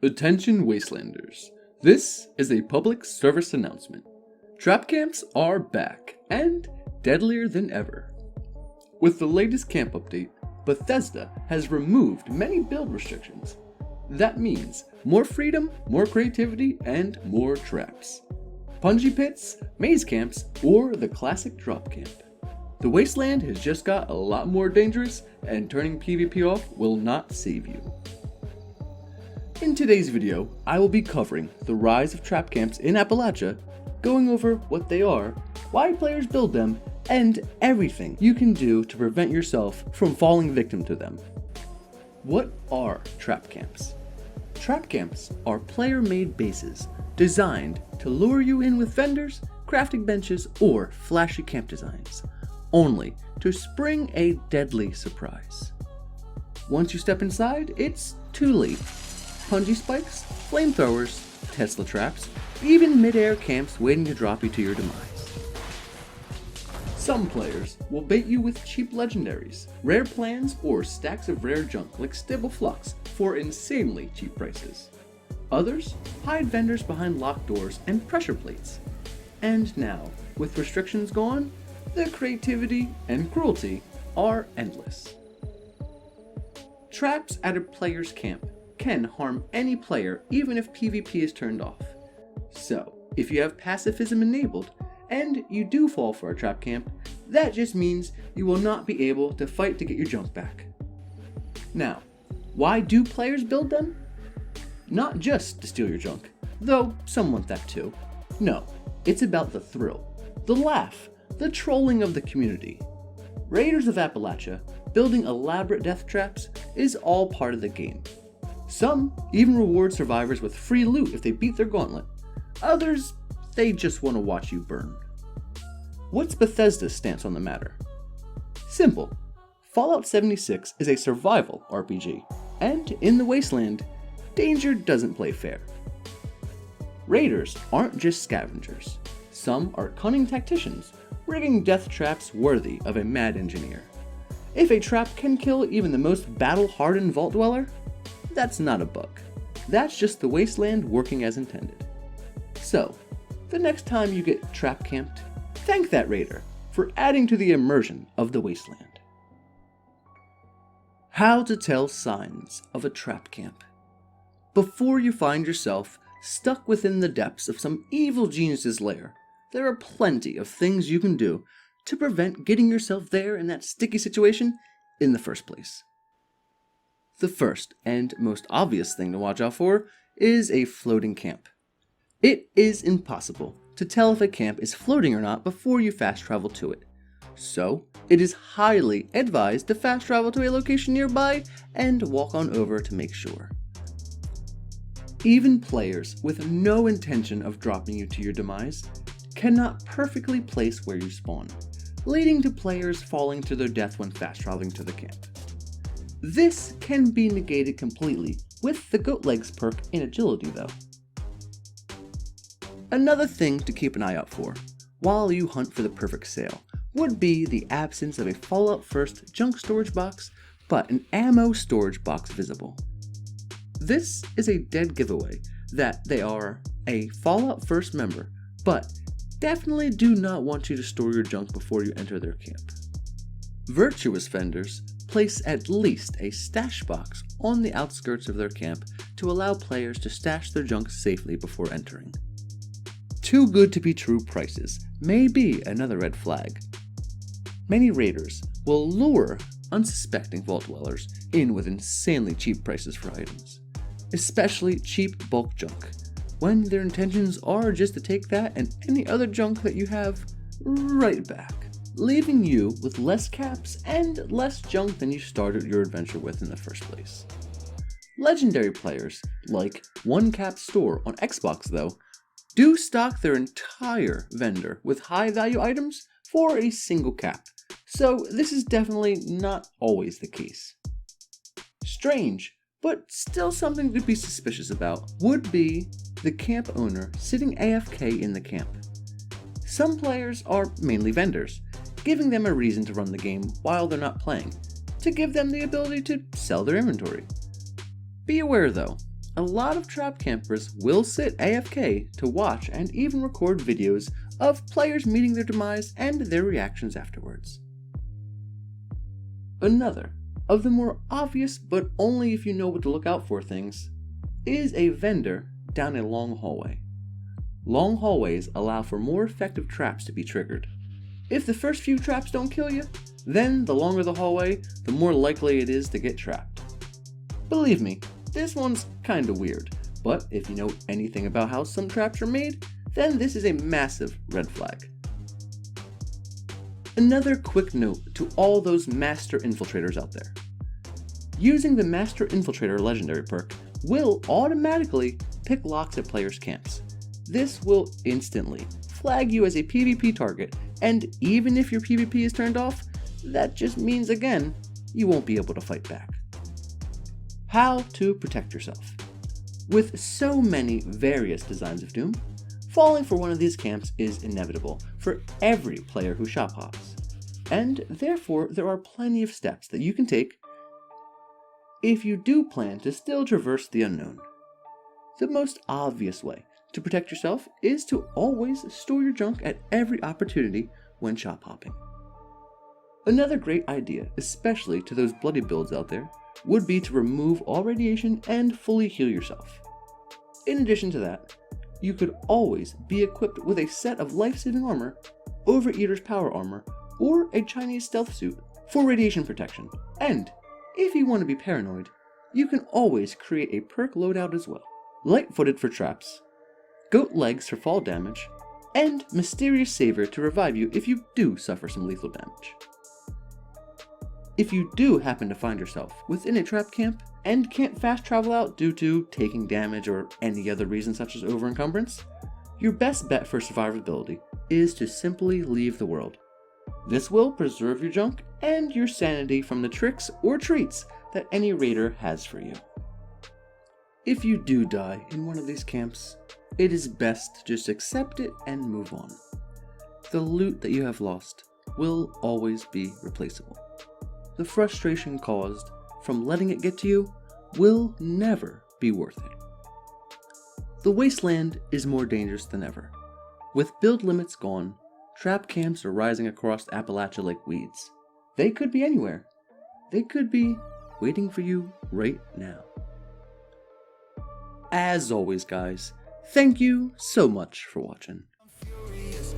Attention Wastelanders. This is a public service announcement. Trap camps are back, and deadlier than ever. With the latest camp update, Bethesda has removed many build restrictions. That means more freedom, more creativity, and more traps. Punji pits, maze camps, or the classic drop camp. The Wasteland has just got a lot more dangerous, and turning PvP off will not save you. In today's video, I will be covering the rise of trap camps in Appalachia, going over what they are, why players build them, and everything you can do to prevent yourself from falling victim to them. What are trap camps? Trap camps are player-made bases designed to lure you in with vendors, crafting benches, or flashy camp designs, only to spring a deadly surprise. Once you step inside, it's too late. Punji spikes, flamethrowers, Tesla traps, even mid-air camps waiting to drop you to your demise. Some players will bait you with cheap legendaries, rare plans, or stacks of rare junk like stable flux for insanely cheap prices. Others hide vendors behind locked doors and pressure plates. And now, with restrictions gone, the creativity and cruelty are endless. Traps at a player's camp can harm any player even if PvP is turned off. So, if you have pacifism enabled, and you do fall for a trap camp, that just means you will not be able to fight to get your junk back. Now, why do players build them? Not just to steal your junk, though some want that too. No, it's about the thrill, the laugh, the trolling of the community. Raiders of Appalachia building elaborate death traps is all part of the game. Some even reward survivors with free loot if they beat their gauntlet. Others, they just want to watch you burn. What's Bethesda's stance on the matter? Simple. Fallout 76 is a survival RPG, and in the Wasteland, danger doesn't play fair. Raiders aren't just scavengers. Some are cunning tacticians, rigging death traps worthy of a mad engineer. If a trap can kill even the most battle-hardened vault dweller, that's not a bug. That's just the Wasteland working as intended. So, the next time you get trap camped, thank that raider for adding to the immersion of the Wasteland. How to tell signs of a trap camp. Before you find yourself stuck within the depths of some evil genius's lair, there are plenty of things you can do to prevent getting yourself there in that sticky situation in the first place. The first and most obvious thing to watch out for is a floating camp. It is impossible to tell if a camp is floating or not before you fast travel to it. So, it is highly advised to fast travel to a location nearby and walk on over to make sure. Even players with no intention of dropping you to your demise cannot perfectly place where you spawn, leading to players falling to their death when fast traveling to the camp. This can be negated completely with the goat legs perk in agility though. Another thing to keep an eye out for while you hunt for the perfect sale would be the absence of a Fallout First junk storage box, but an ammo storage box visible. This is a dead giveaway that they are a Fallout First member, but definitely do not want you to store your junk before you enter their camp. Virtuous vendors place at least a stash box on the outskirts of their camp to allow players to stash their junk safely before entering. Too good to be true prices may be another red flag. Many raiders will lure unsuspecting vault dwellers in with insanely cheap prices for items, especially cheap bulk junk, when their intentions are just to take that and any other junk that you have right back, leaving you with less caps and less junk than you started your adventure with in the first place. Legendary players, like One Cap Store on Xbox though, do stock their entire vendor with high value items for a single cap, so this is definitely not always the case. Strange, but still something to be suspicious about, would be the camp owner sitting AFK in the camp. Some players are mainly vendors, giving them a reason to run the game while they're not playing, to give them the ability to sell their inventory. Be aware though, a lot of trap campers will sit AFK to watch and even record videos of players meeting their demise and their reactions afterwards. Another of the more obvious, but only if you know what to look out for things, is a vendor down a long hallway. Long hallways allow for more effective traps to be triggered. If the first few traps don't kill you, then the longer the hallway, the more likely it is to get trapped. Believe me, this one's kinda weird, but if you know anything about how some traps are made, then this is a massive red flag. Another quick note to all those Master Infiltrators out there. Using the Master Infiltrator legendary perk will automatically pick locks at players' camps. This will instantly flag you as a PvP target, and even if your PvP is turned off, that just means again, you won't be able to fight back. How to protect yourself. With so many various designs of Doom, falling for one of these camps is inevitable for every player who shop hops, and therefore there are plenty of steps that you can take if you do plan to still traverse the unknown. The most obvious way to protect yourself is to always store your junk at every opportunity when shop hopping. Another great idea, especially to those bloody builds out there, would be to remove all radiation and fully heal yourself. In addition to that, you could always be equipped with a set of life-saving armor, Overeater's power armor, or a Chinese stealth suit for radiation protection. And if you want to be paranoid, you can always create a perk loadout as well. Light-footed for traps, goat legs for fall damage, and mysterious saver to revive you if you do suffer some lethal damage. If you do happen to find yourself within a trap camp and can't fast travel out due to taking damage or any other reason such as overencumbrance, your best bet for survivability is to simply leave the world. This will preserve your junk and your sanity from the tricks or treats that any raider has for you. If you do die in one of these camps, it is best to just accept it and move on. The loot that you have lost will always be replaceable. The frustration caused from letting it get to you will never be worth it. The Wasteland is more dangerous than ever. With build limits gone, trap camps are rising across Appalachia like weeds. They could be anywhere. They could be waiting for you right now. As always, guys, thank you so much for watching.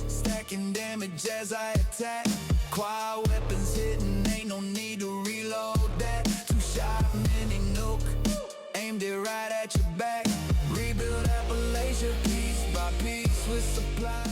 Stacking damage as I attack. Quiet weapons hitting, ain't no need to reload that. Too sharp, mini nuke, aimed it right at your back. Rebuild Appalachia piece by piece with supply.